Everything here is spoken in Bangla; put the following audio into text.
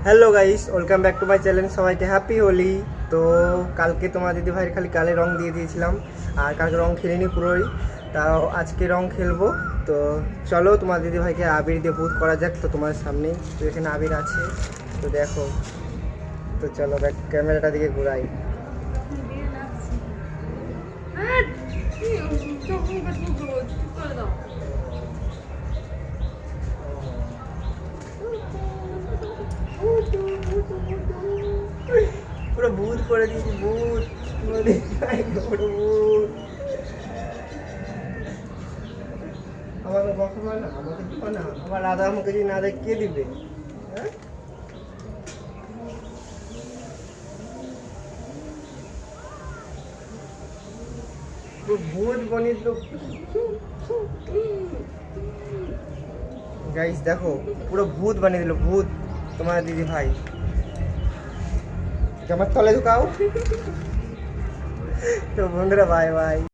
Hello guys, welcome back to my channel. সবাইকে হ্যাপি হোলি। তো কালকে তোমার দিদি ভাইয়ের খালি গালে রং দিয়ে দিয়েছিলাম, আর কালকে রং খেলিনি পুরোই। তাও আজকে রং খেলবো। তো চলো তোমার দিদি ভাইকে আবির দিয়ে ভূত করা যাক। তো তোমার সামনেই তো এখানে আবির আছে, তো দেখো। তো চলো ব্যাক ক্যামেরাটা দিকে ঘুরাই। পুরো ভূত করে দিয়েছি, ভূত পুরো ভূত। আমাকে বকা না, আমাকে দিবা না। আমার রাধা আমাকে যদি না দেয় কে দিবে? হ্যাঁ, পুরো ভূত বানিয়ে দিল গাইস। দেখো পুরো ভূত বানিয়ে দিল, ভূত তোমার দিদি ভাই। জামার তলে ঢুকাও। তো বন্ধুরা, বাই বাই।